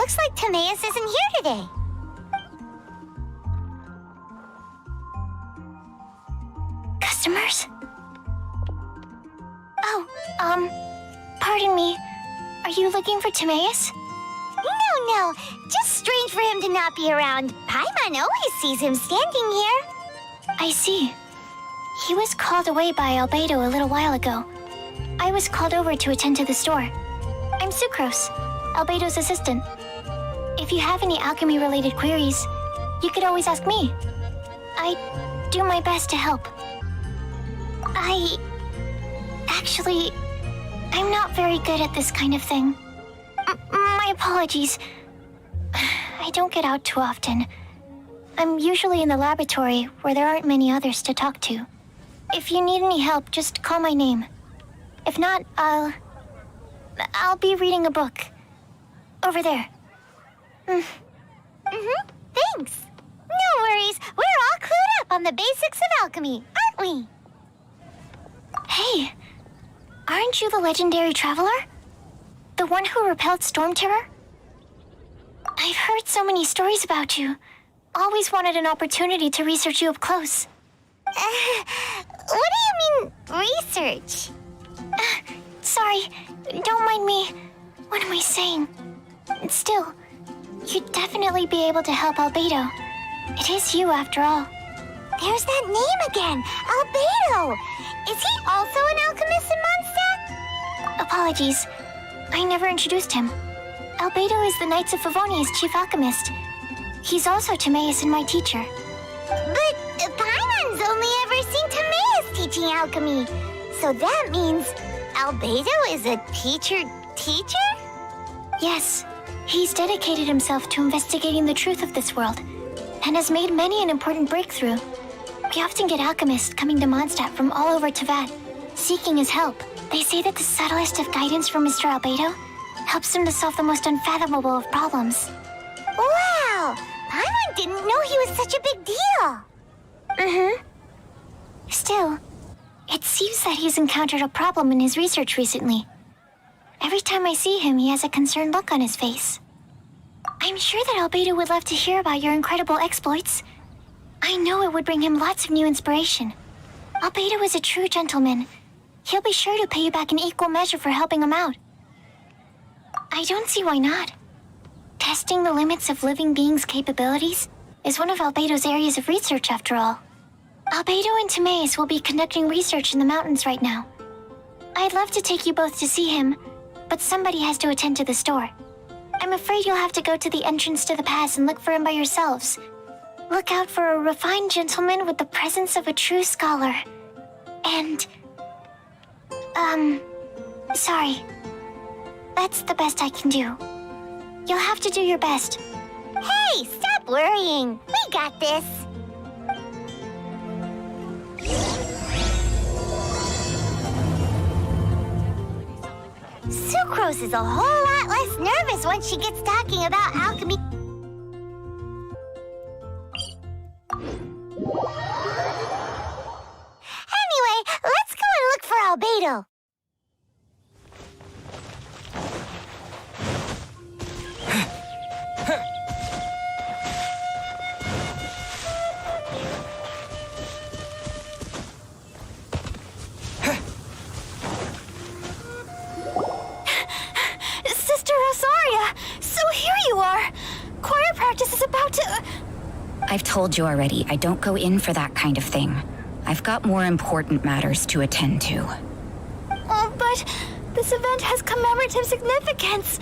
Looks like Timaeus isn't here today. Customers? Oh, pardon me. Are you looking for Timaeus? No. Just strange for him to not be around. Paimon always sees him standing here. I see. He was called away by Albedo a little while ago. I was called over to attend to the store. I'm Sucrose, Albedo's assistant. If you have any alchemy-related queries, you could always ask me. I do my best to help. Actually, I'm not very good at this kind of thing. My apologies. I don't get out too often. I'm usually in the laboratory where there aren't many others to talk to. If you need any help, just call my name. If not, I'll be reading a book. Over there. Thanks. No worries. We're all clued up on the basics of alchemy, aren't we? Hey, aren't you the legendary traveler? The one who repelled Storm Terror? I've heard so many stories about you. Always wanted an opportunity to research you up close. What do you mean, research? Sorry, don't mind me. What am I saying? Still, you'd definitely be able to help Albedo. It is you, after all. There's that name again, Albedo! Is he also an alchemist in Mondstadt? Apologies, I never introduced him. Albedo is the Knights of Favonia's chief alchemist. He's also Timaeus and my teacher. But Paimon's only ever seen Timaeus teaching alchemy. So that means Albedo is a teacher? Yes, he's dedicated himself to investigating the truth of this world and has made many an important breakthrough. We often get alchemists coming to Mondstadt from all over Teyvat, seeking his help. They say that the subtlest of guidance from Mr. Albedo helps him to solve the most unfathomable of problems. Wow! Paimon didn't know he was such a big deal! Still, it seems that he's encountered a problem in his research recently. Every time I see him, he has a concerned look on his face. I'm sure that Albedo would love to hear about your incredible exploits. I know it would bring him lots of new inspiration. Albedo is a true gentleman. He'll be sure to pay you back in equal measure for helping him out. I don't see why not. Testing the limits of living beings' capabilities is one of Albedo's areas of research, after all. Albedo and Timaeus will be conducting research in the mountains right now. I'd love to take you both to see him, but somebody has to attend to the store. I'm afraid you'll have to go to the entrance to the pass and look for him by yourselves. Look out for a refined gentleman with the presence of a true scholar. And... sorry. That's the best I can do. You'll have to do your best. Hey, stop worrying. We got this. Sucrose is a whole lot less nervous once she gets talking about alchemy. Anyway, let's go and look for Albedo. I've told you already, I don't go in for that kind of thing. I've got more important matters to attend to. Oh, but this event has commemorative significance.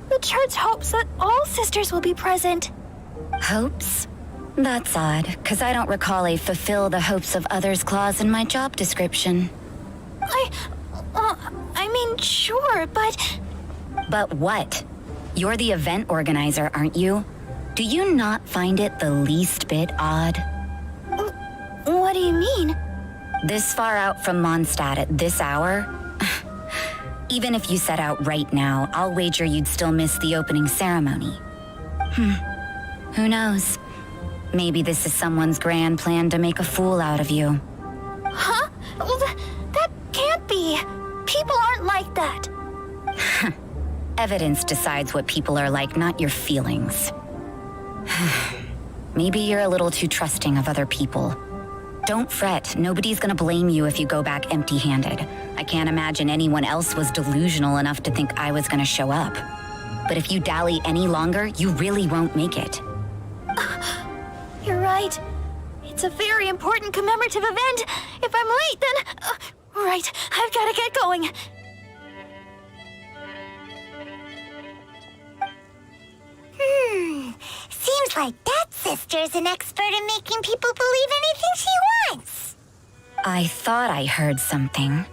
The church hopes that all sisters will be present. Hopes? That's odd, because I don't recall a fulfill the hopes of others clause in my job description. I mean, sure, but... But what? You're the event organizer, aren't you? Do you not find it the least bit odd? What do you mean? This far out from Mondstadt at this hour? Even if you set out right now, I'll wager you'd still miss the opening ceremony. Who knows? Maybe this is someone's grand plan to make a fool out of you. Huh? Well, that can't be. People aren't like that. Evidence decides what people are like, not your feelings. Maybe you're a little too trusting of other people. Don't fret, nobody's gonna blame you if you go back empty-handed. I can't imagine anyone else was delusional enough to think I was gonna show up. But if you dally any longer, you really won't make it. You're right. It's a very important commemorative event. If I'm late, then... right, I've gotta get going. Seems like that sister's an expert in making people believe anything she wants. I thought I heard something.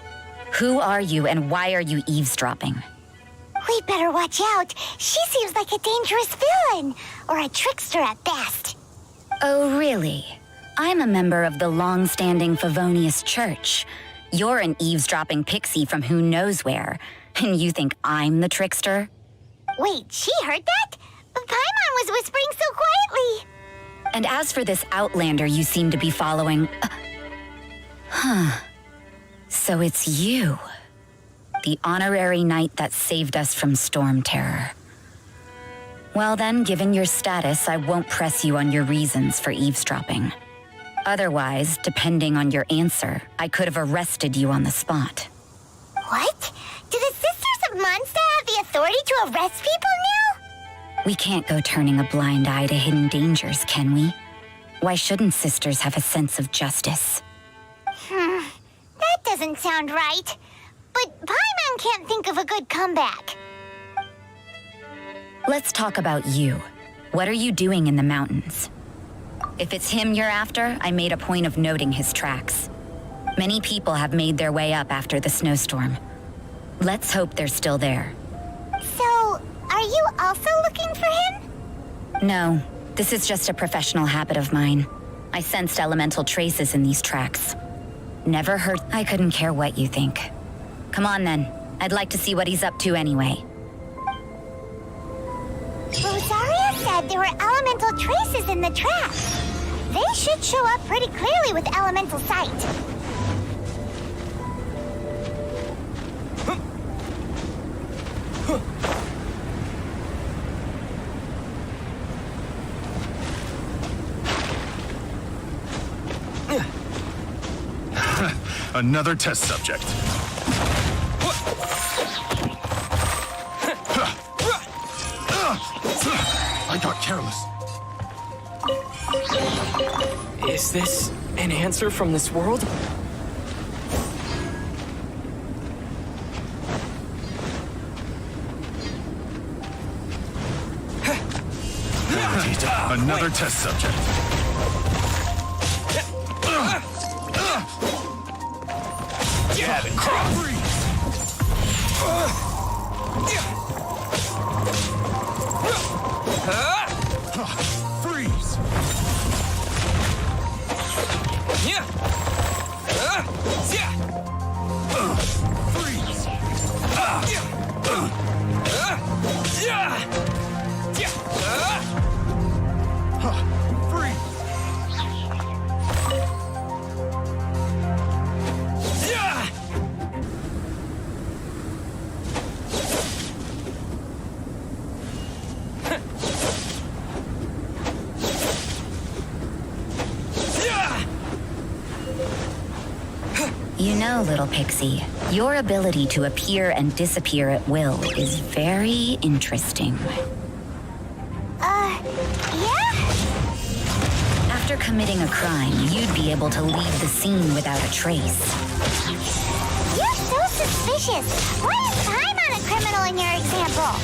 Who are you and why are you eavesdropping? We better watch out. She seems like a dangerous villain, or a trickster at best. Oh, really? I'm a member of the long-standing Favonius Church. You're an eavesdropping pixie from who knows where, and you think I'm the trickster? Wait, she heard that? Paimon was whispering so quietly. And as for this outlander you seem to be following... So it's you. The honorary knight that saved us from storm terror. Well then, given your status, I won't press you on your reasons for eavesdropping. Otherwise, depending on your answer, I could have arrested you on the spot. What? Do the Sisters of Mondstadt have the authority to arrest people now? We can't go turning a blind eye to hidden dangers, can we? Why shouldn't sisters have a sense of justice? That doesn't sound right. But Paimon can't think of a good comeback. Let's talk about you. What are you doing in the mountains? If it's him you're after, I made a point of noting his tracks. Many people have made their way up after the snowstorm. Let's hope they're still there. So, are you also looking for him? No, this is just a professional habit of mine. I sensed elemental traces in these tracks. Never heard. I couldn't care what you think. Come on then. I'd like to see what he's up to anyway. Rosaria said there were elemental traces in the trap. They should show up pretty clearly with elemental sight. Another test subject. I got careless. Is this an answer from this world? Another test subject. You haven't crossed. Freeze! Yeah. Yeah. Freeze! Freeze! You know, little pixie, your ability to appear and disappear at will is very interesting. Yeah? After committing a crime, you'd be able to leave the scene without a trace. You're so suspicious. Why is Paimon a criminal in your example?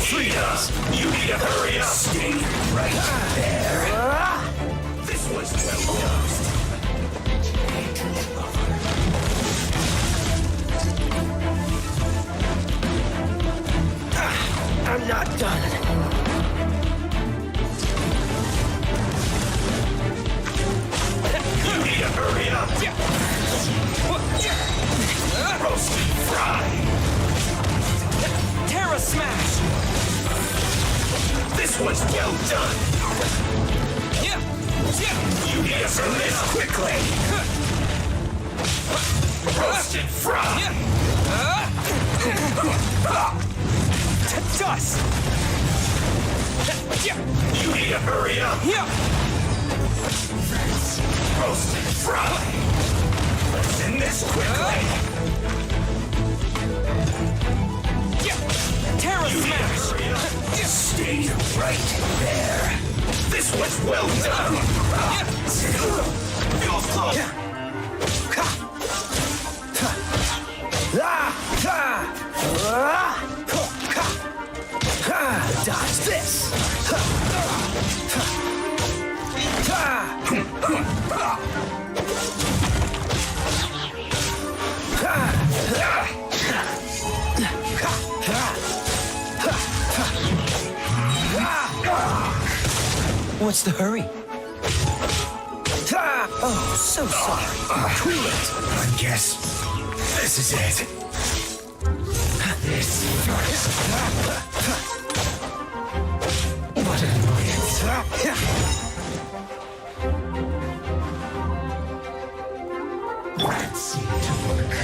Freedom! You need to hurry up! Stay right there! This was well done. I'm not done. You need to hurry up! Roasted fry! Terra Smash! This was well done! You need to burn this quickly! Roast and fry! Dust! You need to hurry up! Roast and fry! Let's end this quickly! Terra You need to smash! hurry up! Stay right there! This was well done! Feel close! Dodge this! What's the hurry? Oh, so sorry. Cool it. I guess this is it. This first. What an annoyance. Let's see to work.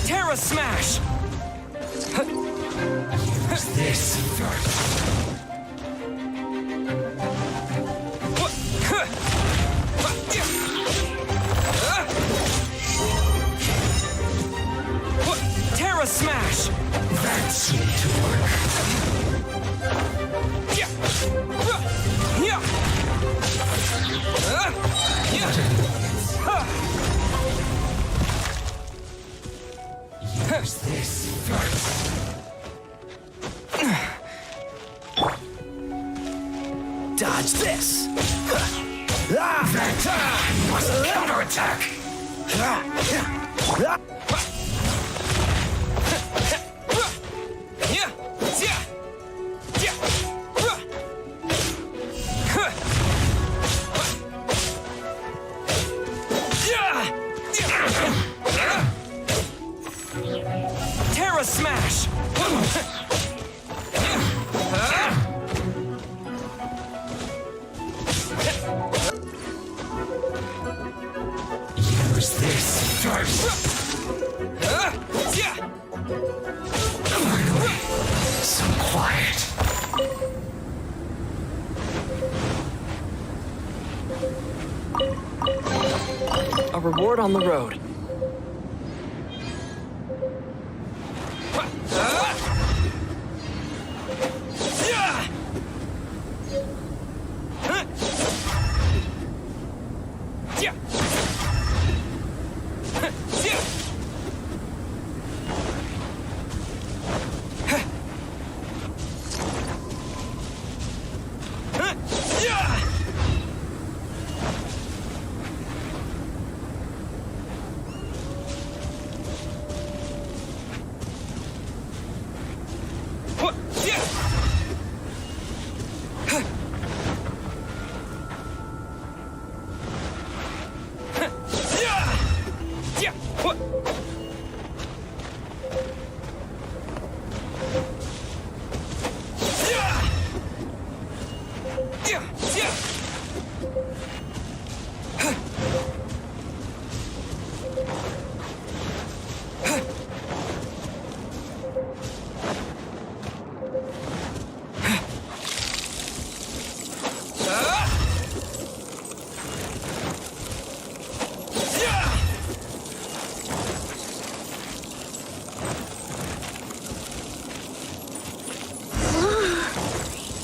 Terra smash! Use this first. Terra smash! That seemed to work. Use this first. Dodge this! That was a counterattack. Terra smash! Use this first. Finally, some quiet. A reward on the road.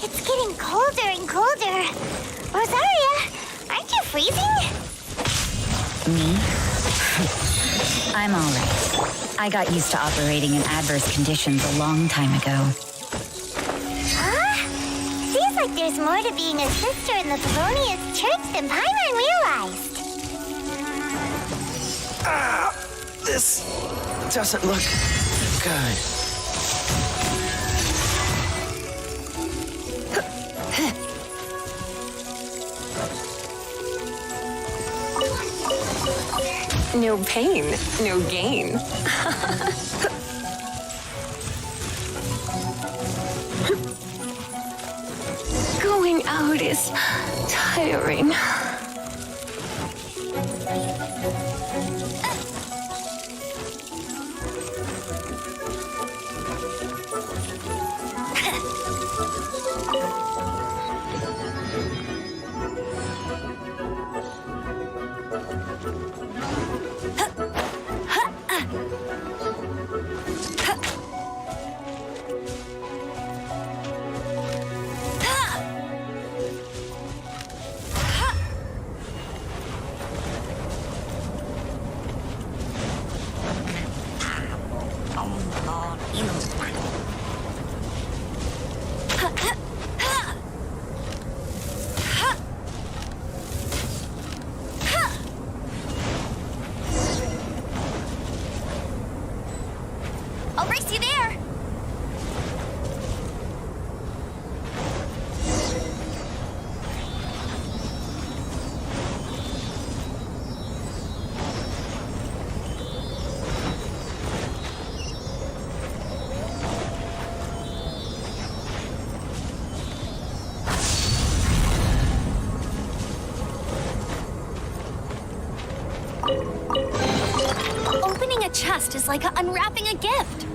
It's getting colder and colder. Rosaria, aren't you freezing? Me? I'm all right. I got used to operating in adverse conditions a long time ago. Huh? Seems like there's more to being a sister in the Favonius Church than Paimon realized. This doesn't look good. No pain, no gain. food is tiring. I'll race you there. Opening a chest is like unwrapping a gift.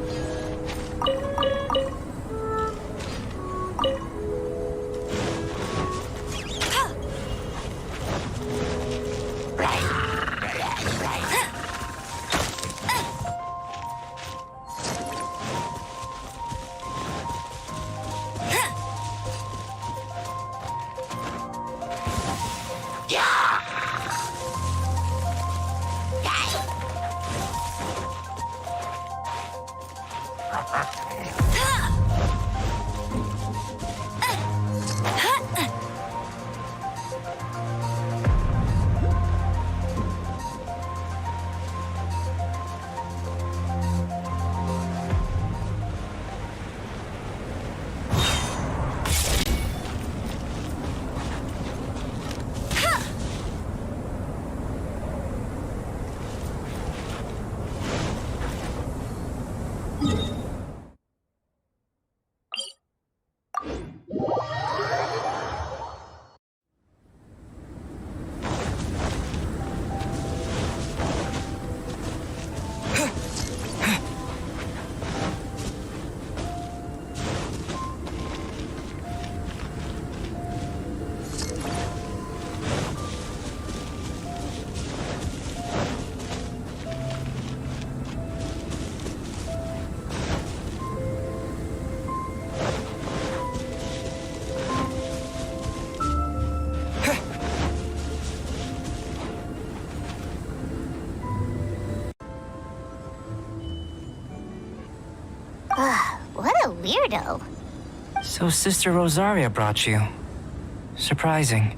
What a weirdo. So Sister Rosaria brought you. Surprising.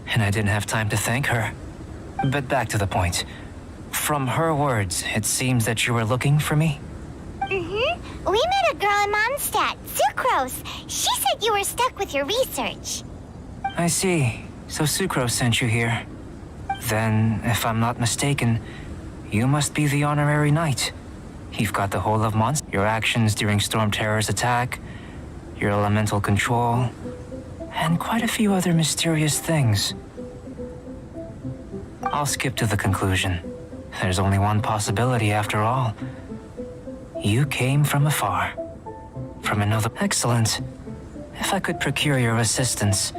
And I didn't have time to thank her. But back to the point. From her words, it seems that you were looking for me? Mm-hmm. We met a girl in Mondstadt, Sucrose. She said you were stuck with your research. I see. So Sucrose sent you here. Then, if I'm not mistaken, you must be the honorary knight. You've got the whole of Mondstadt, your actions during Storm Terror's attack, your elemental control, and quite a few other mysterious things. I'll skip to the conclusion. There's only one possibility after all. You came from afar. From another... Excellent. If I could procure your assistance,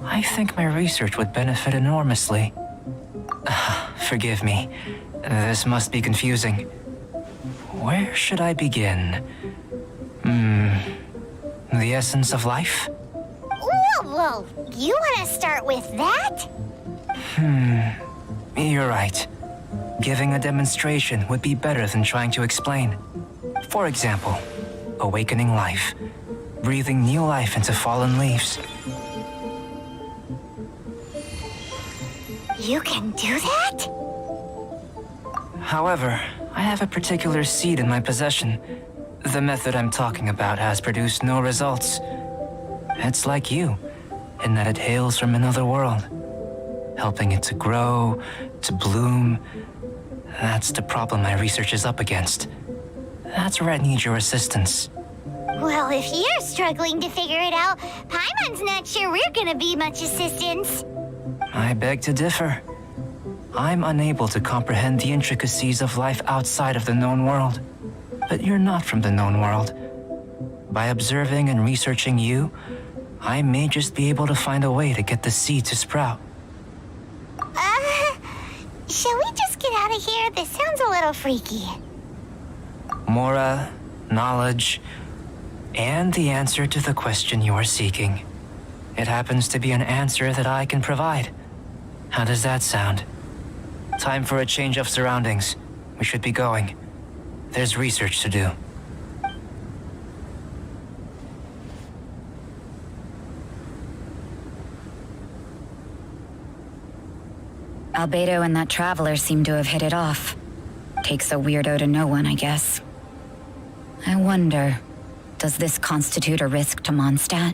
I think my research would benefit enormously. Forgive me. This must be confusing. Where should I begin? The essence of life? Whoa. You want to start with that? You're right. Giving a demonstration would be better than trying to explain. For example, awakening life. Breathing new life into fallen leaves. You can do that? However, I have a particular seed in my possession. The method I'm talking about has produced no results. It's like you, in that it hails from another world. Helping it to grow, to bloom. That's the problem my research is up against. That's where I need your assistance. Well, if you're struggling to figure it out, Paimon's not sure we're gonna be much assistance. I beg to differ. I'm unable to comprehend the intricacies of life outside of the known world. But you're not from the known world. By observing and researching you, I may just be able to find a way to get the seed to sprout. Shall we just get out of here? This sounds a little freaky. More, knowledge, and the answer to the question you are seeking. It happens to be an answer that I can provide. How does that sound? Time for a change of surroundings. We should be going. There's research to do. Albedo and that traveler seem to have hit it off. Takes a weirdo to know one, I guess. I wonder, does this constitute a risk to Mondstadt?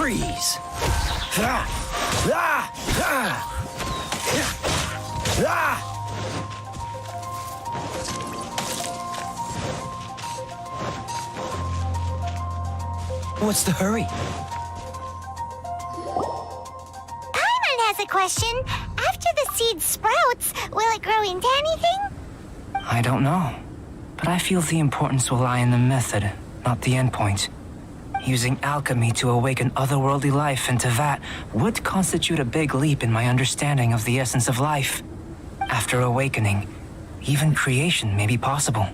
Freeze! What's the hurry? Paimon has a question. After the seed sprouts, will it grow into anything? I don't know, but I feel the importance will lie in the method, not the endpoint. Using alchemy to awaken otherworldly life into that would constitute a big leap in my understanding of the essence of life. After awakening, even creation may be possible.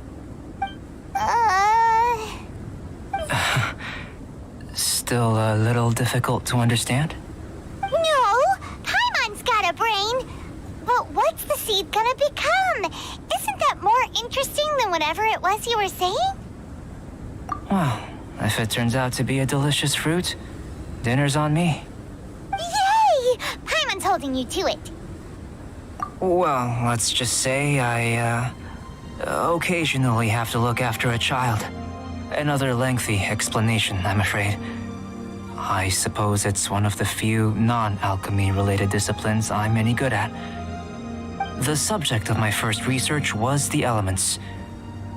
Still a little difficult to understand? No, Paimon's got a brain. But what's the seed gonna become? Isn't that more interesting than whatever it was you were saying? Well, if it turns out to be a delicious fruit, dinner's on me. Yay! Paimon's holding you to it. Well, let's just say I, occasionally have to look after a child. Another lengthy explanation, I'm afraid. I suppose it's one of the few non-alchemy related disciplines I'm any good at. The subject of my first research was the elements.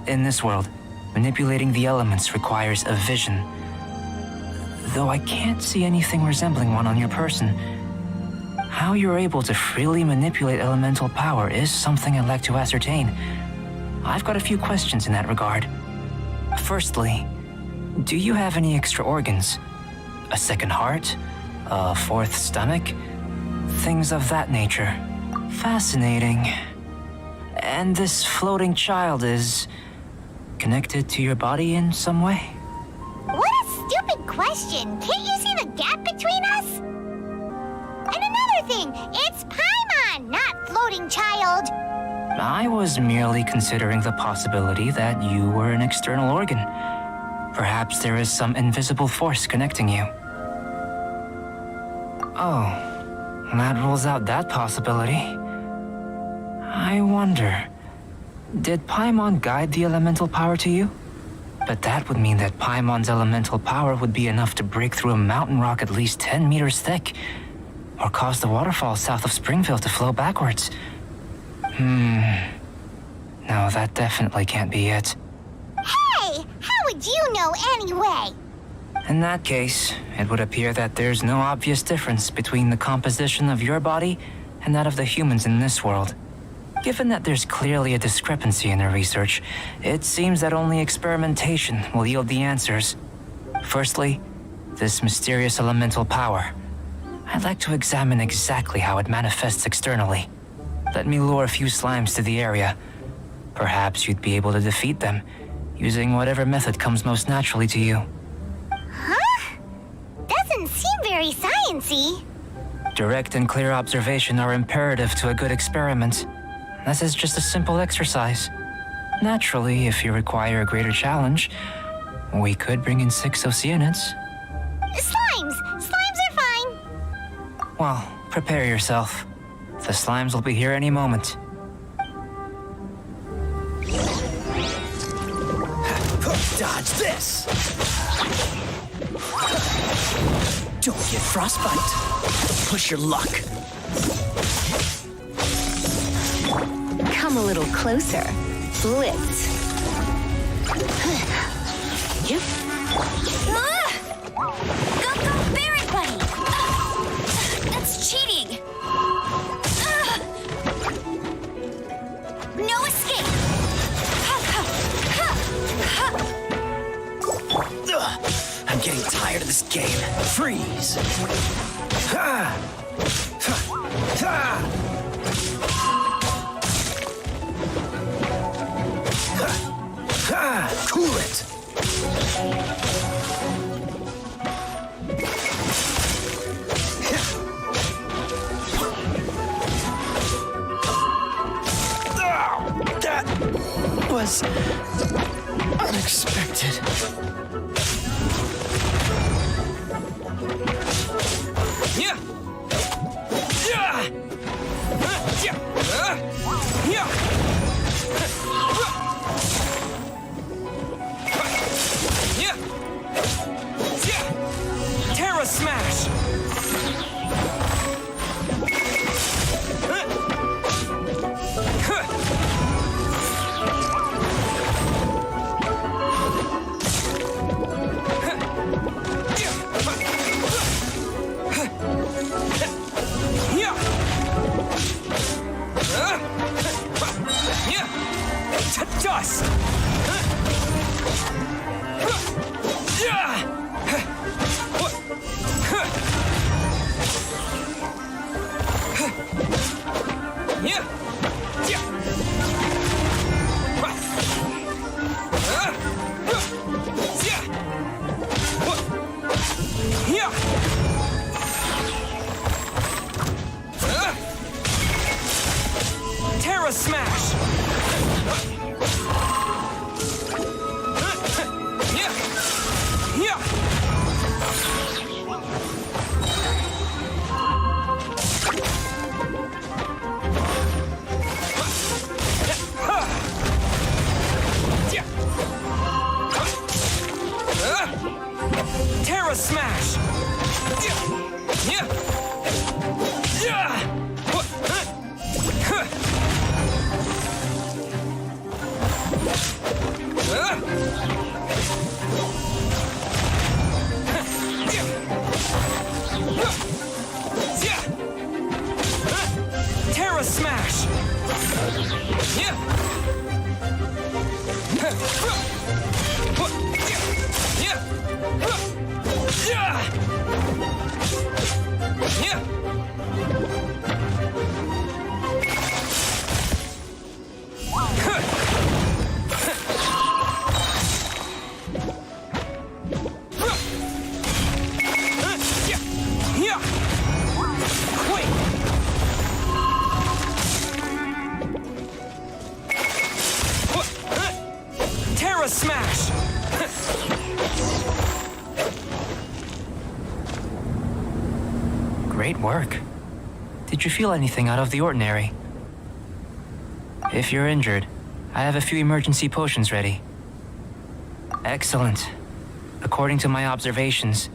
In this world, manipulating the elements requires a vision. Though I can't see anything resembling one on your person, how you're able to freely manipulate elemental power is something I'd like to ascertain. I've got a few questions in that regard. Firstly, do you have any extra organs? A second heart? A fourth stomach? Things of that nature. Fascinating. And this floating child is connected to your body in some way? What a stupid question. Can't you see the gap between us? And another thing, it's Paimon, not floating child. I was merely considering the possibility that you were an external organ. Perhaps there is some invisible force connecting you. Oh, that rules out that possibility. I wonder, did Paimon guide the elemental power to you? But that would mean that Paimon's elemental power would be enough to break through a mountain rock at least 10 meters thick, or cause the waterfall south of Springfield to flow backwards. No, that definitely can't be it. Hey, how would you know anyway? In that case, it would appear that there's no obvious difference between the composition of your body and that of the humans in this world. Given that there's clearly a discrepancy in their research, it seems that only experimentation will yield the answers. Firstly, this mysterious elemental power. I'd like to examine exactly how it manifests externally. Let me lure a few slimes to the area. Perhaps you'd be able to defeat them, using whatever method comes most naturally to you. Huh? Doesn't seem very sciencey. Direct and clear observation are imperative to a good experiment. This is just a simple exercise. Naturally, if you require a greater challenge, we could bring in 6 Oceanids. Slimes! Slimes are fine! Well, prepare yourself. The slimes will be here any moment. Dodge this! Don't get frostbite. Push your luck. Come a little closer. Blitz. Yep. Go, Barret Buddy! That's cheating! No escape! I'm getting tired of this game. Freeze! Ha! Ha! Ha! Ha! Cool it! That was unexpected. Yeah. Yeah. Yeah. Yeah. Yeah. Yeah. Terra smash. Dust! Terra smash! Terra smash! Terra smash! Terra smash! Great work. Did you feel anything out of the ordinary? If you're injured, I have a few emergency potions ready. Excellent. According to my observations,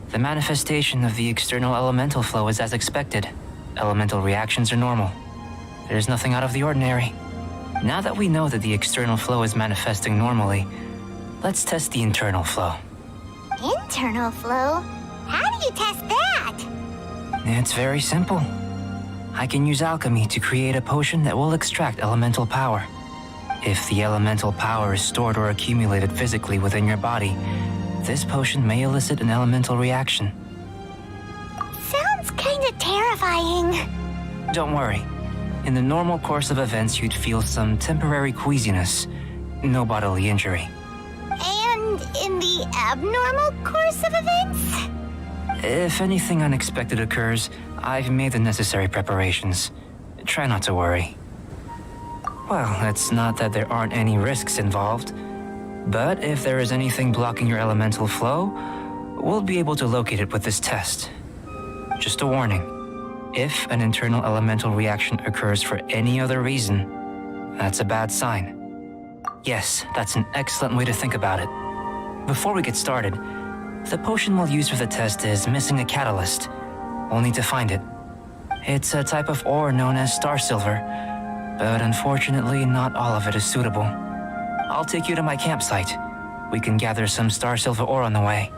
the manifestation of the external elemental flow is as expected. Elemental reactions are normal. There's nothing out of the ordinary. Now that we know that the external flow is manifesting normally, let's test the internal flow. Internal flow? How do you test that? It's very simple. I can use alchemy to create a potion that will extract elemental power. If the elemental power is stored or accumulated physically within your body, this potion may elicit an elemental reaction. Sounds kinda terrifying. Don't worry. In the normal course of events, you'd feel some temporary queasiness. No bodily injury. And in the abnormal course of events? If anything unexpected occurs, I've made the necessary preparations. Try not to worry. Well, it's not that there aren't any risks involved, but if there is anything blocking your elemental flow, we'll be able to locate it with this test. Just a warning. If an internal elemental reaction occurs for any other reason, that's a bad sign. Yes, that's an excellent way to think about it. Before we get started, the potion we'll use for the test is missing a catalyst. We'll need to find it. It's a type of ore known as star silver, but unfortunately not all of it is suitable. I'll take you to my campsite. We can gather some star silver ore on the way.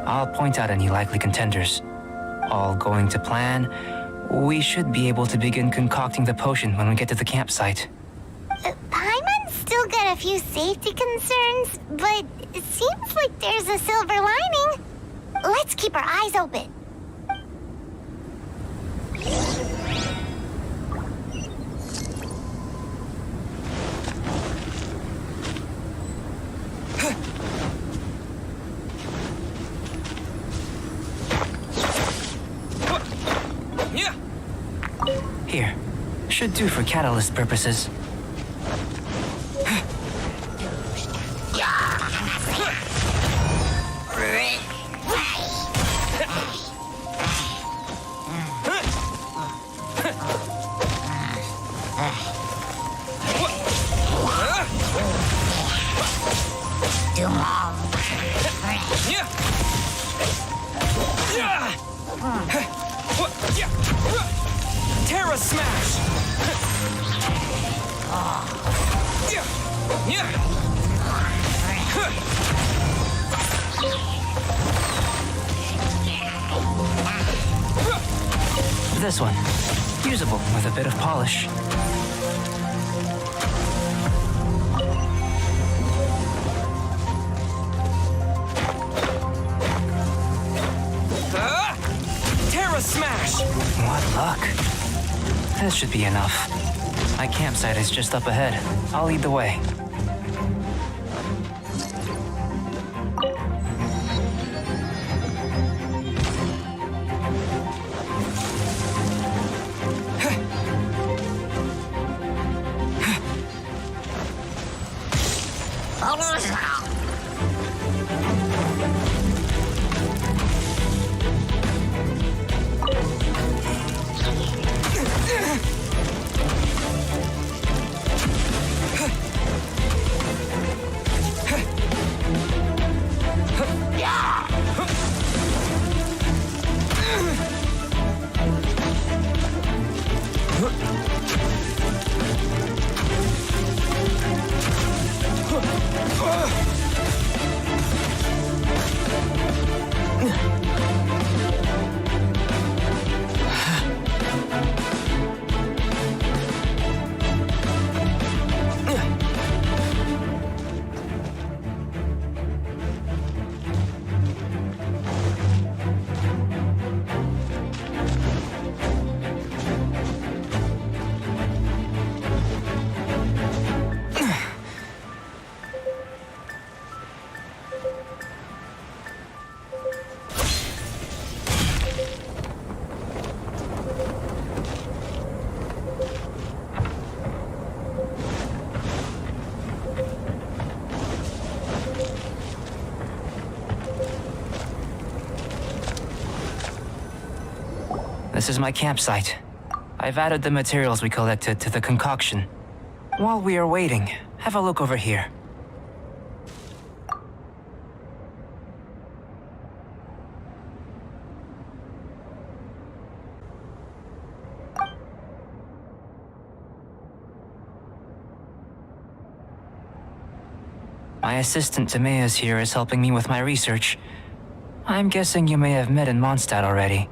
I'll point out any likely contenders. All going to plan, we should be able to begin concocting the potion when we get to the campsite. Paimon's still got a few safety concerns, but it seems like there's a silver lining. Let's keep our eyes open. Here, should do for catalyst purposes. Terra Smash! This one, usable with a bit of polish. Terra Smash! What luck. This should be enough. My campsite is just up ahead. I'll lead the way. This is my campsite. I've added the materials we collected to the concoction. While we are waiting, have a look over here. My assistant Timaeus here is helping me with my research. I'm guessing you may have met in Mondstadt already.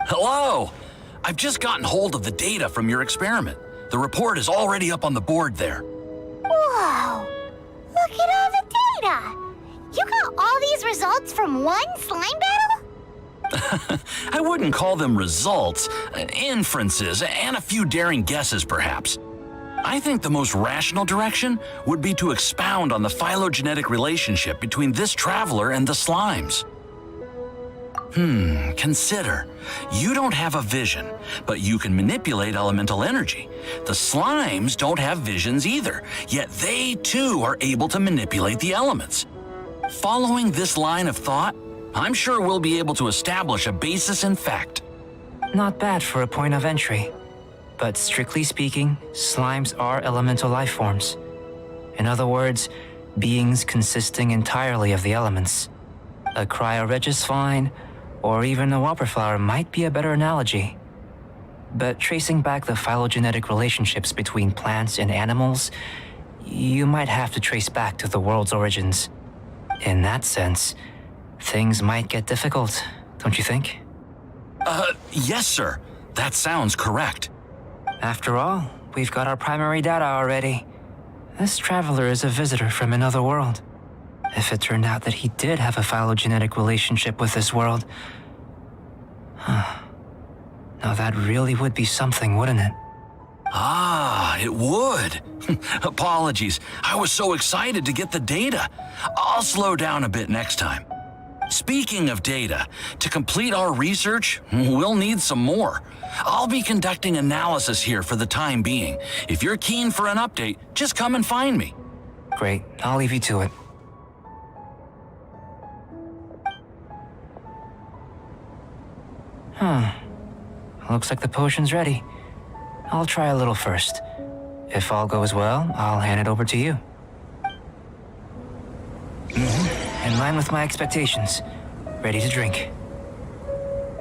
Hello! I've just gotten hold of the data from your experiment. The report is already up on the board there. Whoa! Look at all the data! You got all these results from one slime battle? I wouldn't call them results, inferences, and a few daring guesses perhaps. I think the most rational direction would be to expound on the phylogenetic relationship between this traveler and the slimes. Consider. You don't have a vision, but you can manipulate elemental energy. The slimes don't have visions either, yet they too are able to manipulate the elements. Following this line of thought, I'm sure we'll be able to establish a basis in fact. Not bad for a point of entry. But strictly speaking, slimes are elemental life forms. In other words, beings consisting entirely of the elements. A cryoregisvine, or even a wildflower might be a better analogy. But tracing back the phylogenetic relationships between plants and animals, you might have to trace back to the world's origins. In that sense, things might get difficult, don't you think? Yes, sir. That sounds correct. After all, we've got our primary data already. This traveler is a visitor from another world. If it turned out that he did have a phylogenetic relationship with this world... Now that really would be something, wouldn't it? Ah, it would. Apologies. I was so excited to get the data. I'll slow down a bit next time. Speaking of data, to complete our research, we'll need some more. I'll be conducting analysis here for the time being. If you're keen for an update, just come and find me. Great, I'll leave you to it. Looks like the potion's ready. I'll try a little first. If all goes well, I'll hand it over to you. In line with my expectations. Ready to drink.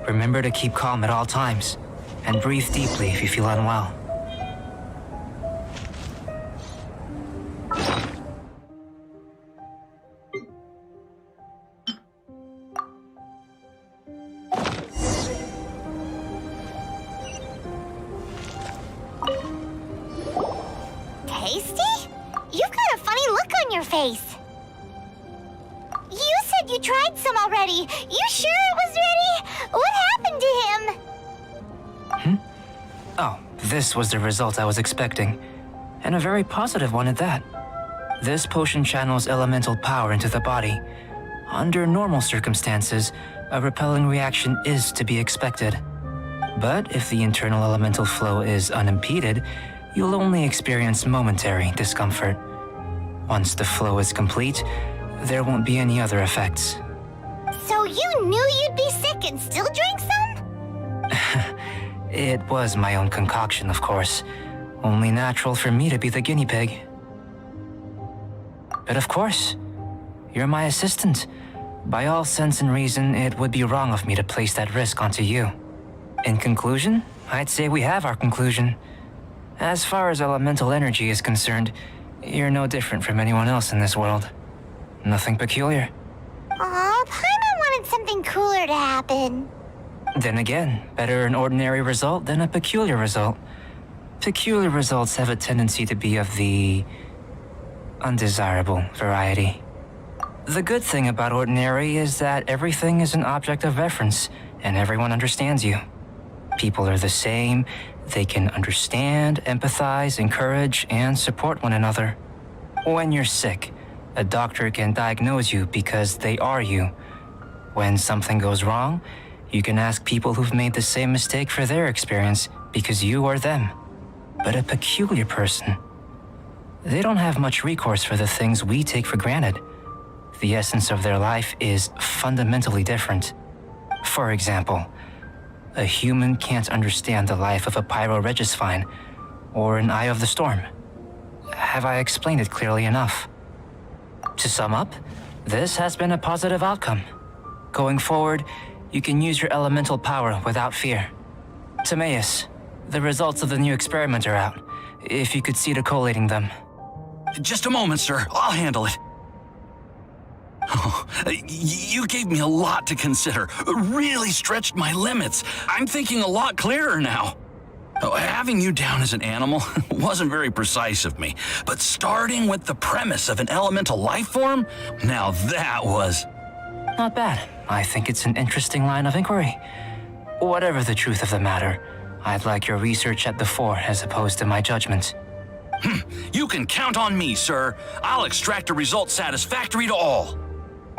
Remember to keep calm at all times, and breathe deeply if you feel unwell. Tasty? You've got a funny look on your face. You said you tried some already. You sure it was ready? What happened to him? Oh, this was the result I was expecting. And a very positive one at that. This potion channels elemental power into the body. Under normal circumstances, a repelling reaction is to be expected. But if the internal elemental flow is unimpeded, you'll only experience momentary discomfort. Once the flow is complete, there won't be any other effects. So you knew you'd be sick and still drank some? It was my own concoction, of course. Only natural for me to be the guinea pig. But of course, you're my assistant. By all sense and reason, it would be wrong of me to place that risk onto you. In conclusion, I'd say we have our conclusion. As far as elemental energy is concerned, you're no different from anyone else in this world. Nothing peculiar. Aw, Paimon wanted something cooler to happen. Then again, better an ordinary result than a peculiar result. Peculiar results have a tendency to be of the undesirable variety. The good thing about ordinary is that everything is an object of reference, and everyone understands you. People are the same. They can understand, empathize, encourage, and support one another. When you're sick, a doctor can diagnose you because they are you. When something goes wrong, you can ask people who've made the same mistake for their experience because you are them. But a peculiar person, they don't have much recourse for the things we take for granted. The essence of their life is fundamentally different. For example, a human can't understand the life of a pyroregisvine or an eye of the storm. Have I explained it clearly enough? To sum up, this has been a positive outcome. Going forward, you can use your elemental power without fear. Timaeus, the results of the new experiment are out. If you could see to collating them. Just a moment, sir. I'll handle it. Oh, you gave me a lot to consider. Really stretched my limits. I'm thinking a lot clearer now. Having you down as an animal wasn't very precise of me, but starting with the premise of an elemental life form, now that was... Not bad. I think it's an interesting line of inquiry. Whatever the truth of the matter, I'd like your research at the fore as opposed to my judgment. You can count on me, sir. I'll extract a result satisfactory to all.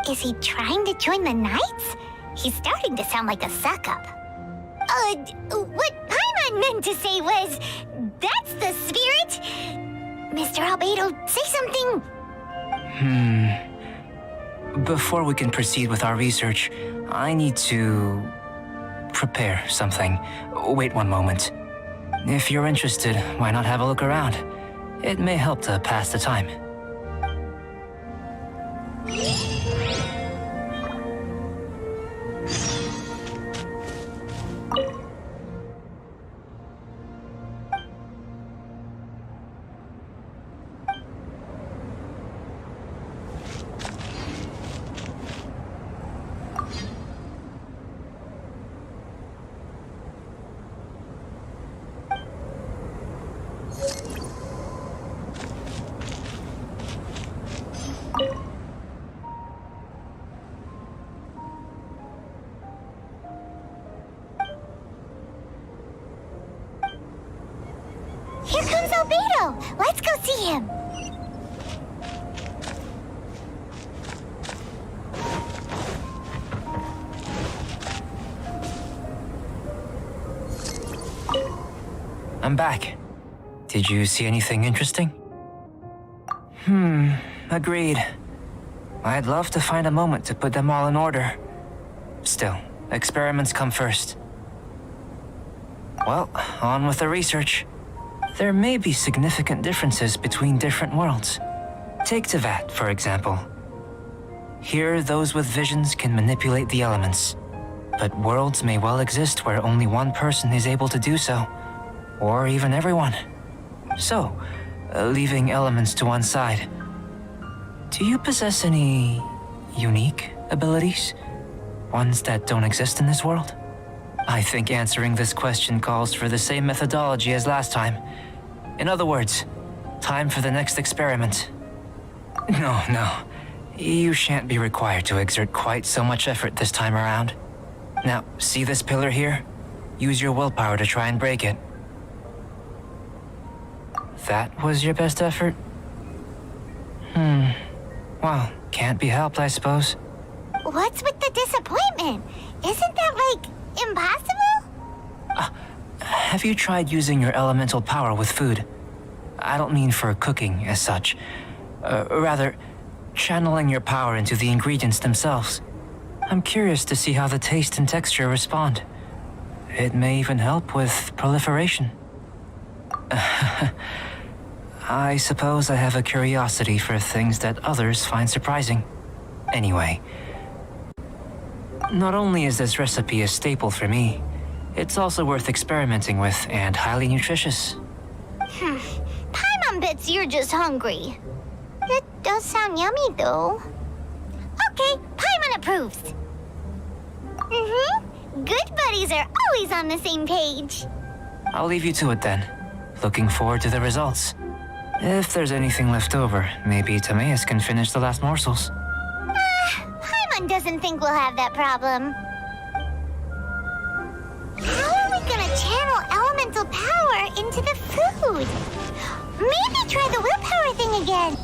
Is he trying to join the Knights? He's starting to sound like a suck-up. What Paimon meant to say was, that's the spirit. Mr. Albedo, say something. Before we can proceed with our research, I need to prepare something. Wait one moment. If you're interested, why not have a look around? It may help to pass the time. Here comes Albedo. Let's go see him. I'm back. Did you see anything interesting? Agreed. I'd love to find a moment to put them all in order. Still, experiments come first. Well, on with the research. There may be significant differences between different worlds. Take Tevat, for example. Here, those with visions can manipulate the elements. But worlds may well exist where only one person is able to do so. Or even everyone. So, leaving elements to one side. Do you possess any unique abilities? Ones that don't exist in this world? I think answering this question calls for the same methodology as last time. In other words, time for the next experiment. No. You shan't be required to exert quite so much effort this time around. Now, see this pillar here? Use your willpower to try and break it. That was your best effort? Well, can't be helped, I suppose. What's with the disappointment? Isn't that, impossible? Have you tried using your elemental power with food? I don't mean for cooking as such. Rather, channeling your power into the ingredients themselves. I'm curious to see how the taste and texture respond. It may even help with proliferation. I suppose I have a curiosity for things that others find surprising. Anyway, not only is this recipe a staple for me, it's also worth experimenting with and highly nutritious. Paimon bets you're just hungry. It does sound yummy, though. Okay, Paimon approves. Good buddies are always on the same page. I'll leave you to it then. Looking forward to the results. If there's anything left over, maybe Timaeus can finish the last morsels. Paimon doesn't think we'll have that problem. How are we gonna channel elemental power into the food? Maybe try the willpower thing again.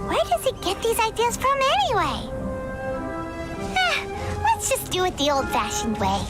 Where does it get these ideas from anyway? Let's just do it the old-fashioned way.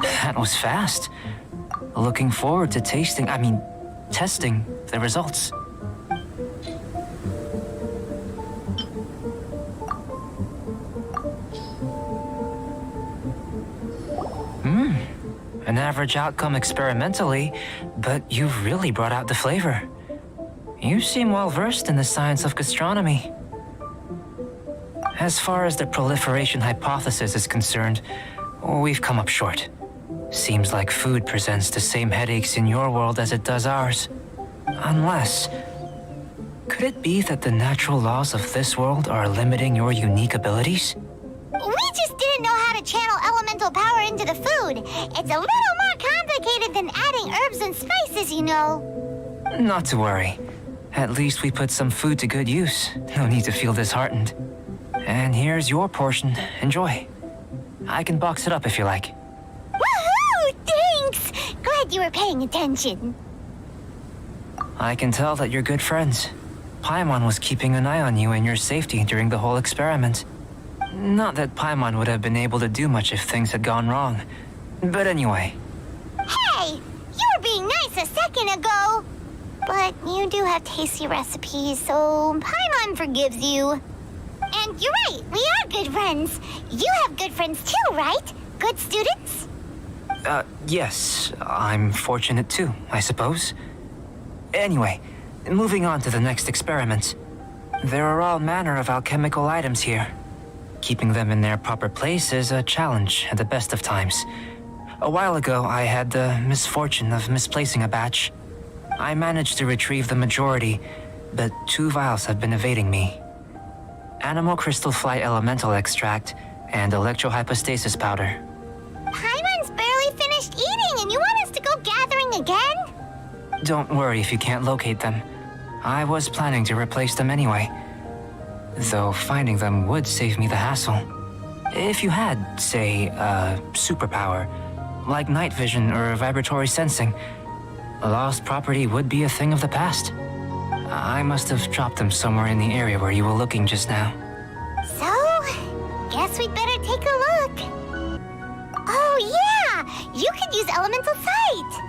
That was fast. Looking forward to testing the results. An average outcome experimentally, but you've really brought out the flavor. You seem well versed in the science of gastronomy. As far as the proliferation hypothesis is concerned, we've come up short. Seems like food presents the same headaches in your world as it does ours. Unless... could it be that the natural laws of this world are limiting your unique abilities? We just didn't know how to channel elemental power into the food. It's a little more complicated than adding herbs and spices, you know. Not to worry. At least we put some food to good use. No need to feel disheartened. And here's your portion. Enjoy. I can box it up if you like. Woohoo! Thanks! Glad you were paying attention. I can tell that you're good friends. Paimon was keeping an eye on you and your safety during the whole experiment. Not that Paimon would have been able to do much if things had gone wrong. But anyway. Hey! You were being nice a second ago! But you do have tasty recipes, so Paimon forgives you. And you're right, we are good friends. You have good friends too, right? Good students? Yes. I'm fortunate too, I suppose. Anyway, moving on to the next experiment. There are all manner of alchemical items here. Keeping them in their proper place is a challenge at the best of times. A while ago, I had the misfortune of misplacing a batch. I managed to retrieve the majority, but 2 vials have been evading me. Animal crystal fly elemental extract and electrohypostasis powder. Paimon's barely finished eating and you want us to go gathering again? Don't worry if you can't locate them. I was planning to replace them anyway. Though finding them would save me the hassle. If you had, say, a superpower, like night vision or vibratory sensing, lost property would be a thing of the past. I must have dropped them somewhere in the area where you were looking just now. So, guess we'd better take a look. Oh yeah! You could use elemental sight!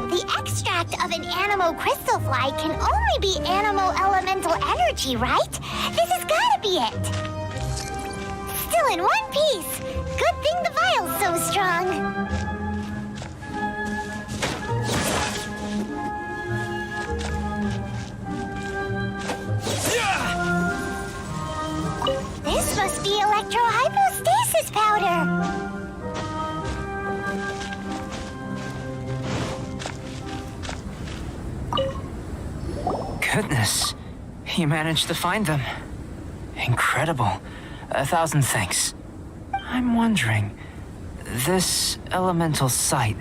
The extract of an animo crystal fly can only be animo elemental energy, right? This has gotta be it. Still in one piece. Good thing the vial's so strong. This must be electrohypostasis powder. Goodness, you managed to find them. Incredible. 1,000 thanks. I'm wondering, this elemental sight,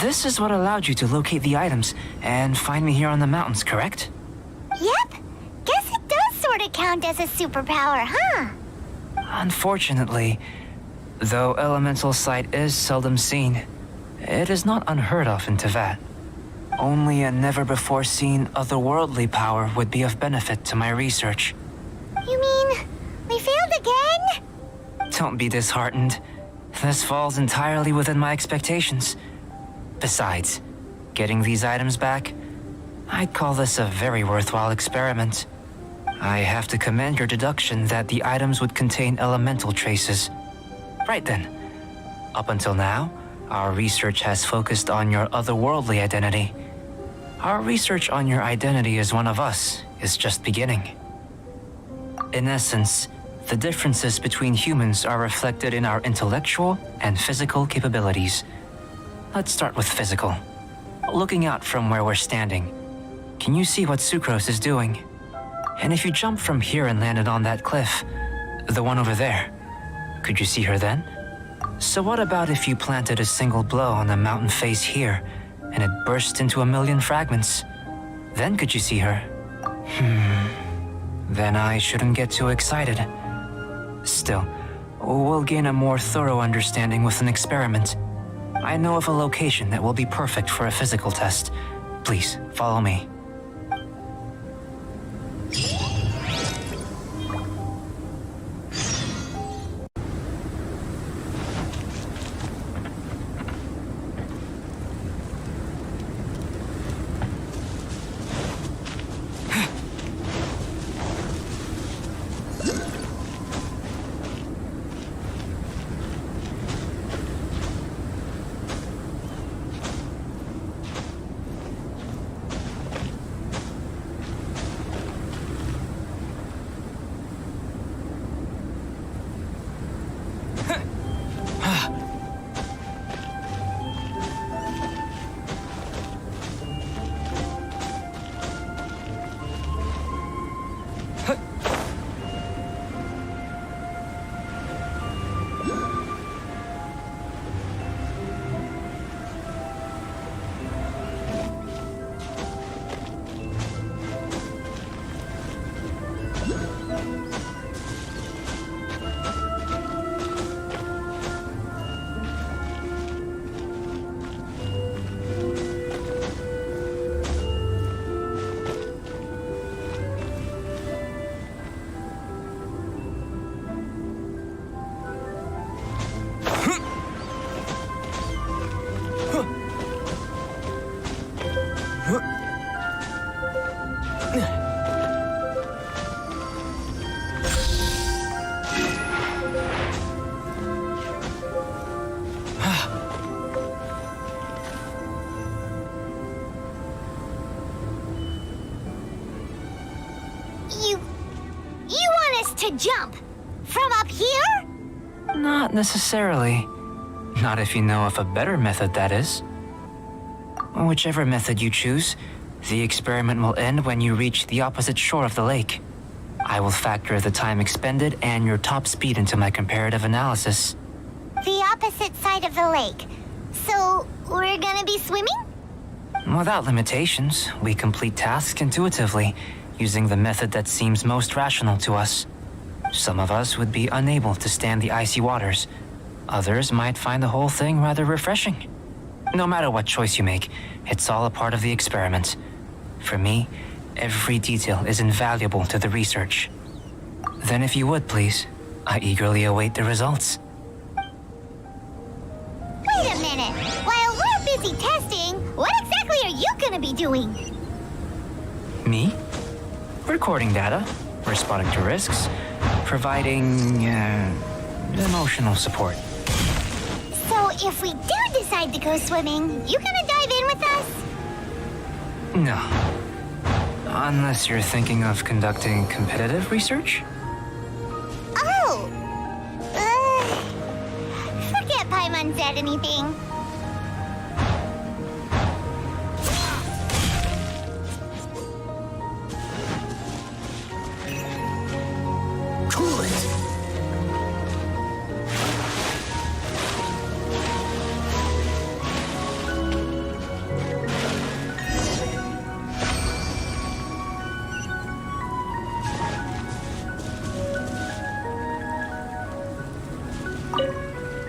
this is what allowed you to locate the items and find me here on the mountains, correct? Yep. Guess it does sort of count as a superpower, huh? Unfortunately, though elemental sight is seldom seen, it is not unheard of in Teyvat. Only a never-before-seen otherworldly power would be of benefit to my research. You mean, we failed again? Don't be disheartened. This falls entirely within my expectations. Besides, getting these items back, I'd call this a very worthwhile experiment. I have to commend your deduction that the items would contain elemental traces. Right then. Up until now, our research has focused on your otherworldly identity. Our research on your identity as one of us is just beginning. In essence, the differences between humans are reflected in our intellectual and physical capabilities. Let's start with physical. Looking out from where we're standing, can you see what Sucrose is doing? And if you jumped from here and landed on that cliff, the one over there, could you see her then? So what about if you planted a single blow on the mountain face here, and it burst into a million fragments? Then could you see her? Then I shouldn't get too excited. Still, we'll gain a more thorough understanding with an experiment. I know of a location that will be perfect for a physical test. Please, follow me. You want us to jump? From up here? Not necessarily. Not if you know of a better method, that is. Whichever method you choose, the experiment will end when you reach the opposite shore of the lake. I will factor the time expended and your top speed into my comparative analysis. The opposite side of the lake. So, we're gonna be swimming? Without limitations, we complete tasks intuitively, using the method that seems most rational to us. Some of us would be unable to stand the icy waters. Others might find the whole thing rather refreshing. No matter what choice you make, it's all a part of the experiment. For me, every detail is invaluable to the research. Then if you would, please, I eagerly await the results. Wait a minute! While we're busy testing, what exactly are you gonna be doing? Me? Recording data, responding to risks, providing, emotional support. So if we do decide to go swimming, you gonna dive in with us? No. Unless you're thinking of conducting competitive research? Oh! Forget Paimon said anything. Cool it.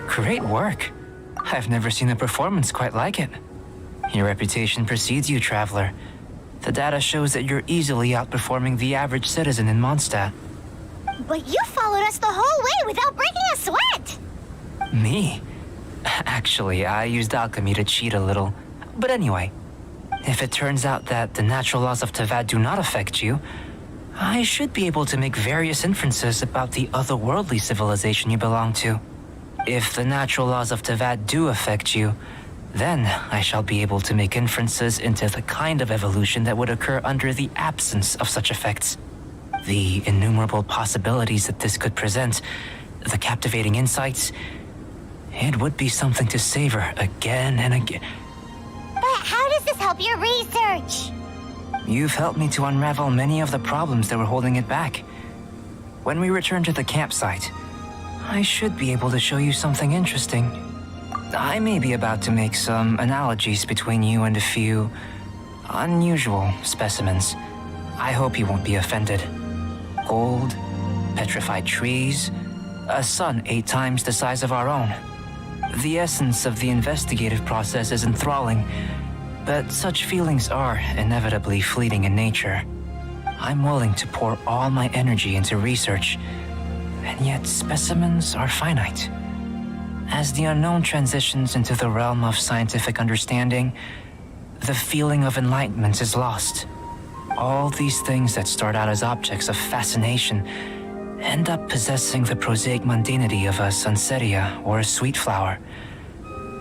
Great work. I've never seen a performance quite like it. Your reputation precedes you, traveler. The data shows that you're easily outperforming the average citizen in Mondstadt. But you followed us the whole way without breaking a sweat! Me? Actually, I used alchemy to cheat a little. But anyway, if it turns out that the natural laws of Tavad do not affect you, I should be able to make various inferences about the otherworldly civilization you belong to. If the natural laws of Tavad do affect you, then I shall be able to make inferences into the kind of evolution that would occur under the absence of such effects. The innumerable possibilities that this could present, the captivating insights, it would be something to savor again and again. But how does this help your research? You've helped me to unravel many of the problems that were holding it back. When we return to the campsite, I should be able to show you something interesting. I may be about to make some analogies between you and a few unusual specimens. I hope you won't be offended. Gold, petrified trees, a sun 8 times the size of our own. The essence of the investigative process is enthralling, but such feelings are inevitably fleeting in nature. I'm willing to pour all my energy into research, and yet specimens are finite. As the unknown transitions into the realm of scientific understanding, the feeling of enlightenment is lost. All these things that start out as objects of fascination end up possessing the prosaic mundanity of a sunsetia or a sweet flower.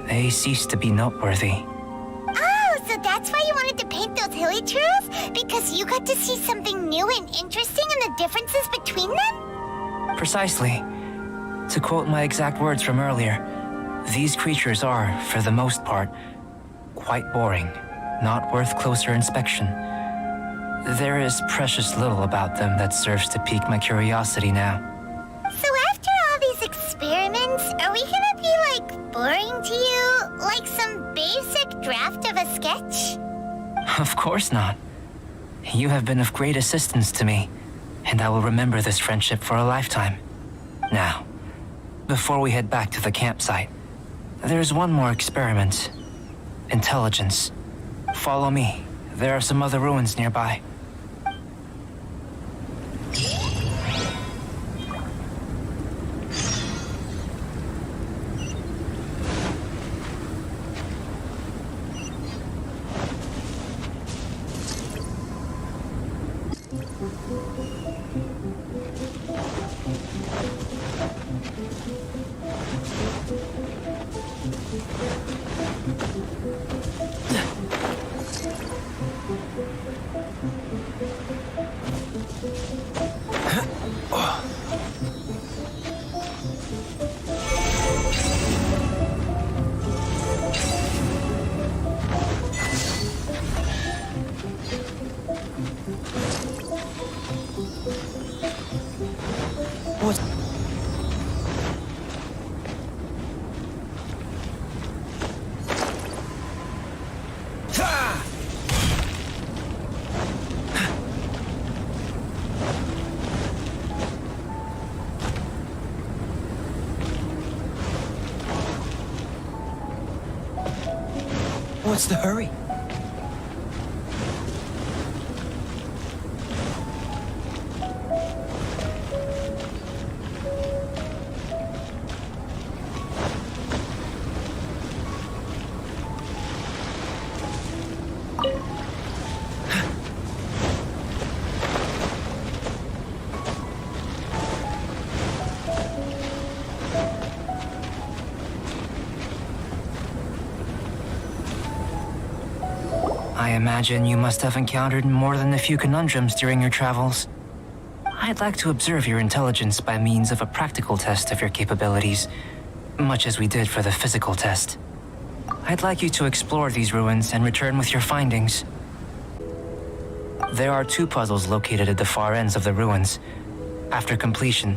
They cease to be noteworthy. Oh, so that's why you wanted to paint those hilly churros? Because you got to see something new and interesting and the differences between them? Precisely. To quote my exact words from earlier, these creatures are, for the most part, quite boring, not worth closer inspection. There is precious little about them that serves to pique my curiosity now. So after all these experiments, are we gonna be, like, boring to you? Like some basic draft of a sketch? Of course not. You have been of great assistance to me, and I will remember this friendship for a lifetime. Now, before we head back to the campsite, there's one more experiment. Intelligence. Follow me. There are some other ruins nearby. What? What's the hurry? I imagine you must have encountered more than a few conundrums during your travels. I'd like to observe your intelligence by means of a practical test of your capabilities, much as we did for the physical test. I'd like you to explore these ruins and return with your findings. There are 2 puzzles located at the far ends of the ruins. After completion,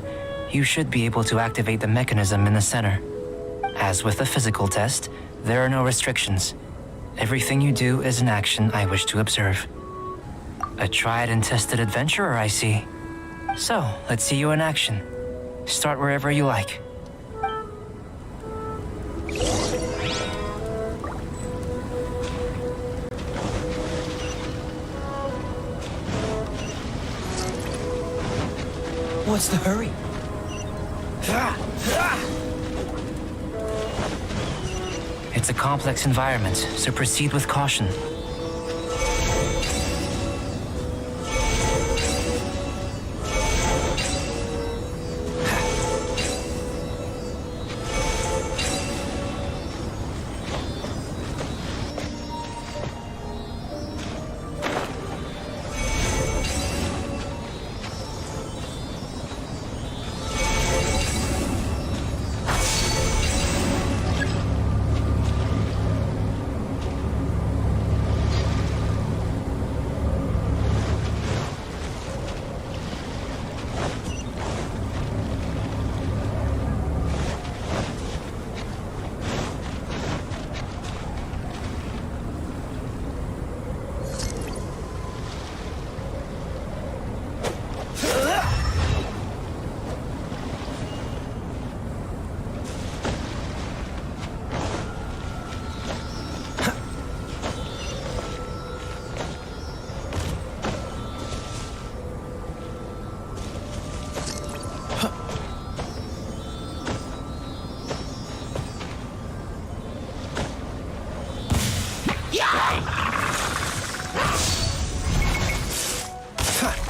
you should be able to activate the mechanism in the center. As with the physical test, there are no restrictions. Everything you do is an action I wish to observe. A tried and tested adventurer, I see. So, let's see you in action. Start wherever you like. What's the hurry? It's a complex environment, so proceed with caution.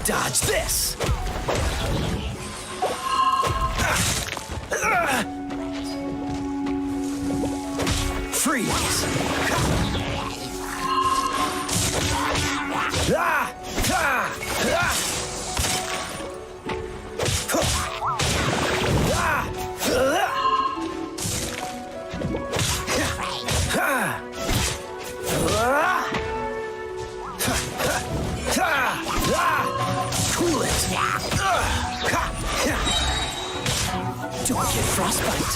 Dodge this! Freeze! Cool it! Don't get frostbite!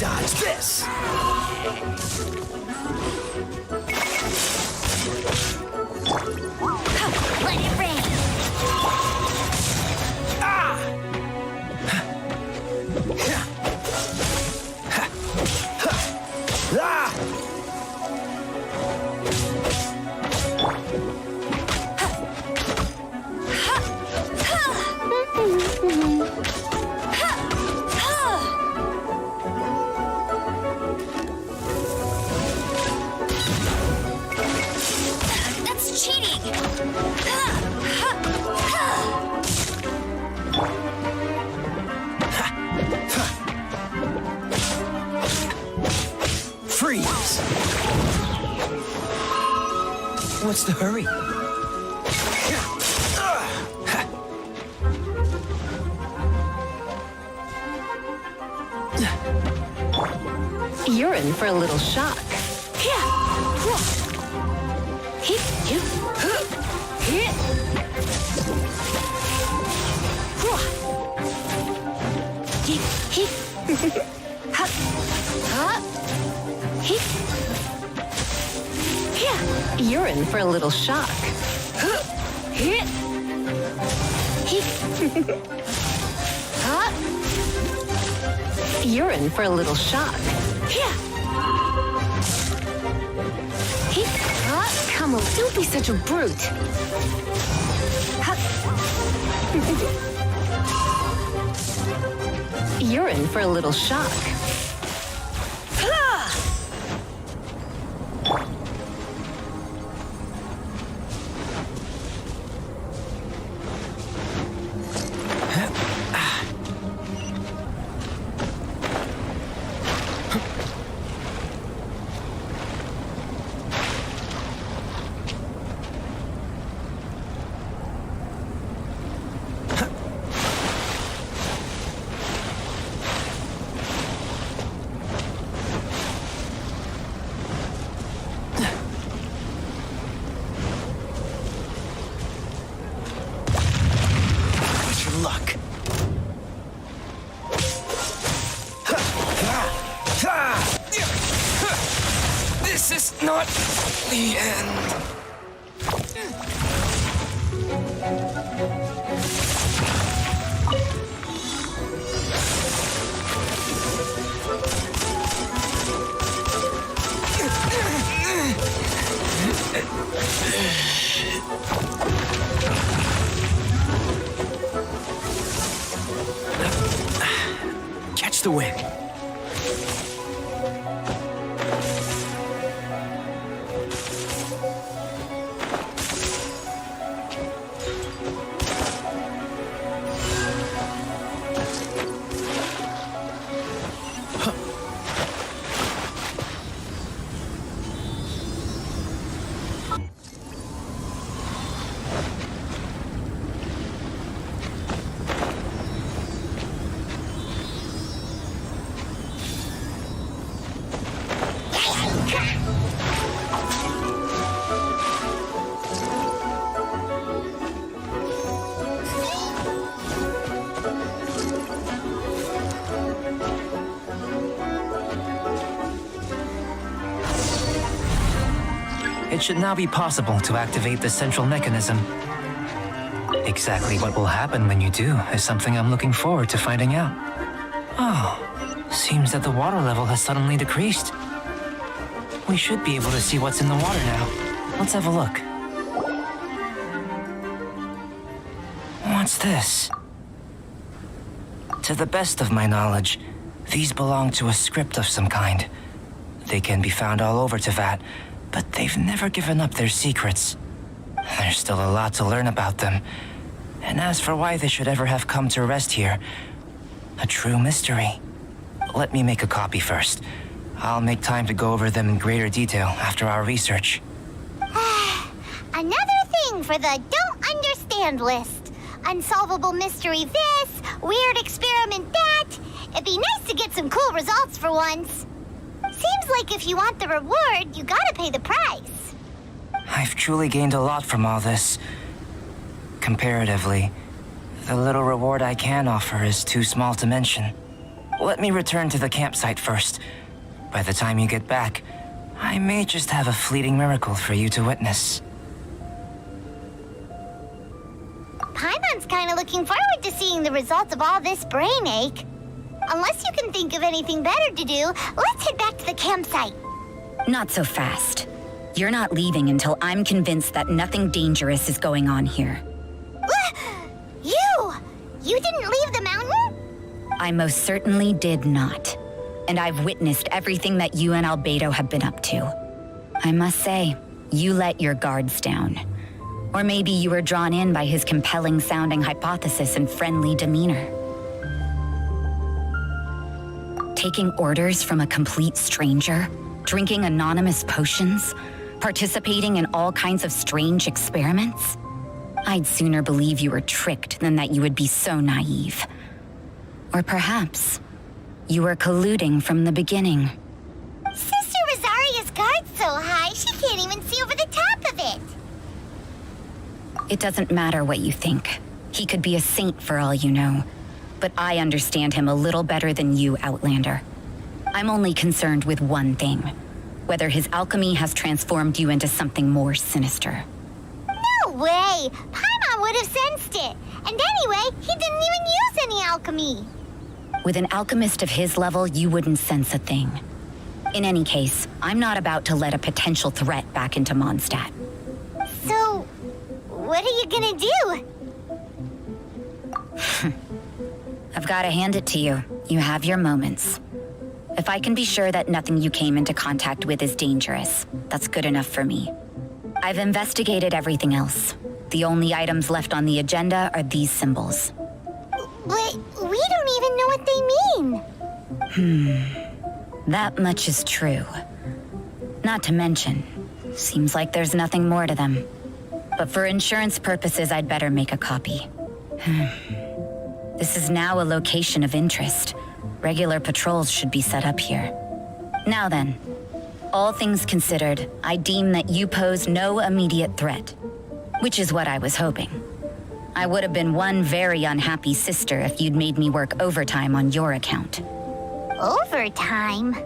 Dodge this! Let it rain. That's cheating! Freeze! What's the hurry? You're in for a little shock. You're in for a little shock. You're in for a little shock. Come on, don't be such a brute. You're in for a little shock. Luck. This is not the end. Catch the wind. It should now be possible to activate the central mechanism. Exactly what will happen when you do is something I'm looking forward to finding out. Oh, Seems that the water level has suddenly decreased. We should be able to see what's in the water now. Let's have a look. What's this? To the best of my knowledge, these belong to a script of some kind. They can be found all over Teyvat, but they've never given up their secrets. There's still a lot to learn about them. And as for why they should ever have come to rest here, a true mystery. Let me make a copy first. I'll make time to go over them in greater detail after our research. Another thing for the don't understand list. Unsolvable mystery this, weird experiment that. It'd be nice to get some cool results for once. Seems like if you want the reward, you gotta pay the price. I've truly gained a lot from all this. Comparatively, the little reward I can offer is too small to mention. Let me return to the campsite first. By the time you get back, I may just have a fleeting miracle for you to witness. Paimon's kinda looking forward to seeing the results of all this brain ache. Unless you can think of anything better to do, let's head back to the campsite. Not so fast. You're not leaving until I'm convinced that nothing dangerous is going on here. You didn't leave the mountain? I most certainly did not. And I've witnessed everything that you and Albedo have been up to. I must say, you let your guards down. Or maybe you were drawn in by his compelling-sounding hypothesis and friendly demeanor. Taking orders from a complete stranger, drinking anonymous potions, participating in all kinds of strange experiments? I'd sooner believe you were tricked than that you would be so naive. Or perhaps you were colluding from the beginning. Sister Rosaria's guard's so high, she can't even see over the top of it. It doesn't matter what you think. He could be a saint for all you know. But I understand him a little better than you, Outlander. I'm only concerned with one thing. Whether his alchemy has transformed you into something more sinister. No way! Paimon would have sensed it. And anyway, he didn't even use any alchemy. With an alchemist of his level, you wouldn't sense a thing. In any case, I'm not about to let a potential threat back into Mondstadt. So, what are you gonna do? I've got to hand it to you. You have your moments. If I can be sure that nothing you came into contact with is dangerous, that's good enough for me. I've investigated everything else. The only items left on the agenda are these symbols. But we don't even know what they mean. That much is true. Not to mention, seems like there's nothing more to them. But for insurance purposes, I'd better make a copy. This is now a location of interest. Regular patrols should be set up here. Now then, all things considered, I deem that you pose no immediate threat. Which is what I was hoping. I would have been one very unhappy sister if you'd made me work overtime on your account. Overtime?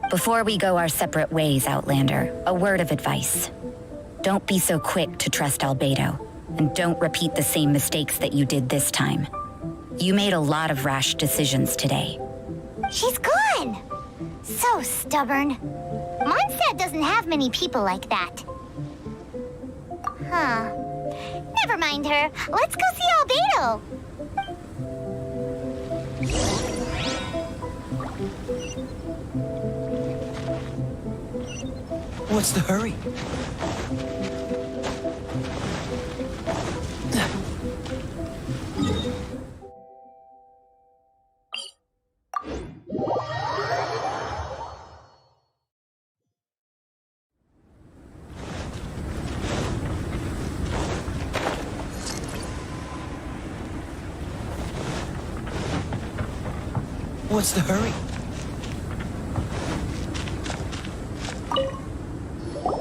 Before we go our separate ways, Outlander, a word of advice. Don't be so quick to trust Albedo, and don't repeat the same mistakes that you did this time. You made a lot of rash decisions today. She's gone! So stubborn. Mondstadt doesn't have many people like that. Huh. Never mind her. Let's go see Albedo. What's the hurry? What's the hurry?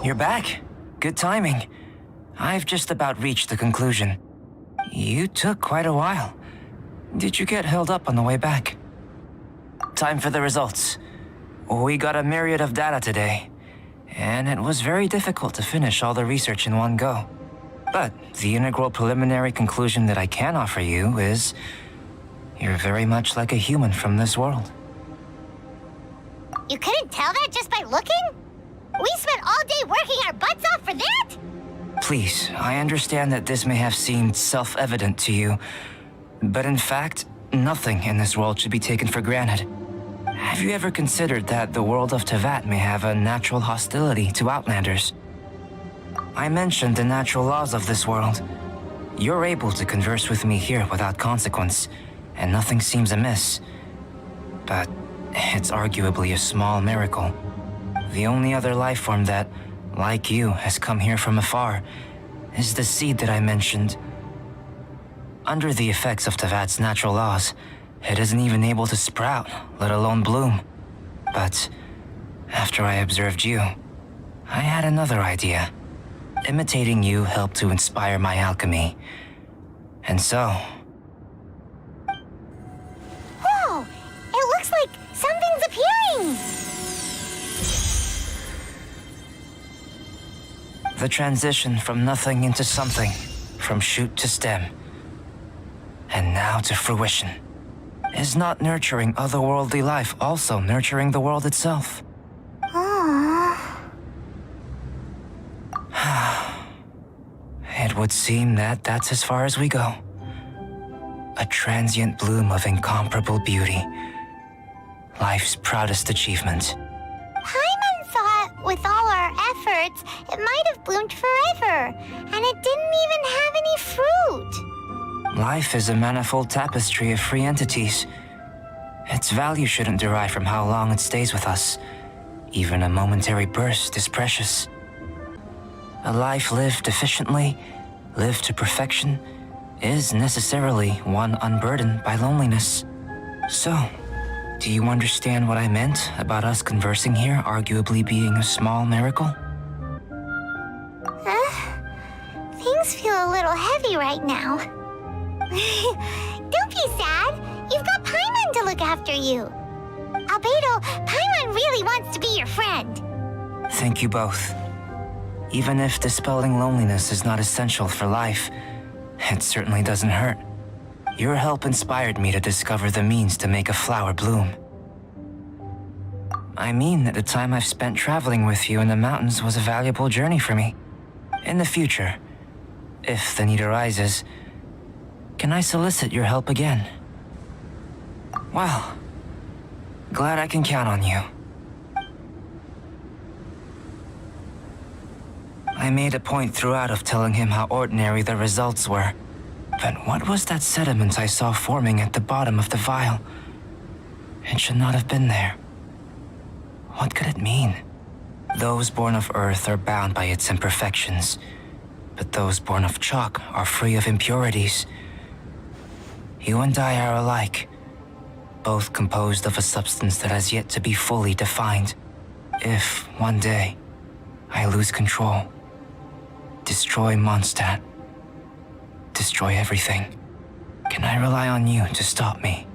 You're back. Good timing. I've just about reached the conclusion. You took quite a while. Did you get held up on the way back? Time for the results. We got a myriad of data today, and it was very difficult to finish all the research in one go. But the integral preliminary conclusion that I can offer you is you're very much like a human from this world. You couldn't tell that just by looking? We spent all day working our butts off for that? Please, I understand that this may have seemed self-evident to you, but in fact, nothing in this world should be taken for granted. Have you ever considered that the world of Tevat may have a natural hostility to Outlanders? I mentioned the natural laws of this world. You're able to converse with me here without consequence, and nothing seems amiss. But it's arguably a small miracle. The only other life form that, like you, has come here from afar is the seed that I mentioned. Under the effects of Tevat's natural laws, it isn't even able to sprout, let alone bloom. But after I observed you, I had another idea. Imitating you helped to inspire my alchemy. And so... Whoa! It looks like something's appearing! The transition from nothing into something, from shoot to stem, and now to fruition. Is not nurturing otherworldly life also nurturing the world itself? It would seem that that's as far as we go. A transient bloom of incomparable beauty. Life's proudest achievement. Paimon thought, with all our efforts, it might have bloomed forever, and it didn't even have any fruit. Life is a manifold tapestry of free entities. Its value shouldn't derive from how long it stays with us. Even a momentary burst is precious. A life lived efficiently, lived to perfection, is necessarily one unburdened by loneliness. So, do you understand what I meant about us conversing here arguably being a small miracle? Things feel a little heavy right now. Don't be sad. You've got Paimon to look after you. Albedo, Paimon really wants to be your friend. Thank you both. Even if dispelling loneliness is not essential for life, it certainly doesn't hurt. Your help inspired me to discover the means to make a flower bloom. I mean that the time I've spent traveling with you in the mountains was a valuable journey for me. In the future, if the need arises, can I solicit your help again? Well, glad I can count on you. I made a point throughout of telling him how ordinary the results were. But what was that sediment I saw forming at the bottom of the vial? It should not have been there. What could it mean? Those born of Earth are bound by its imperfections, but those born of chalk are free of impurities. You and I are alike, both composed of a substance that has yet to be fully defined. If, one day, I lose control, destroy Mondstadt, destroy everything, can I rely on you to stop me?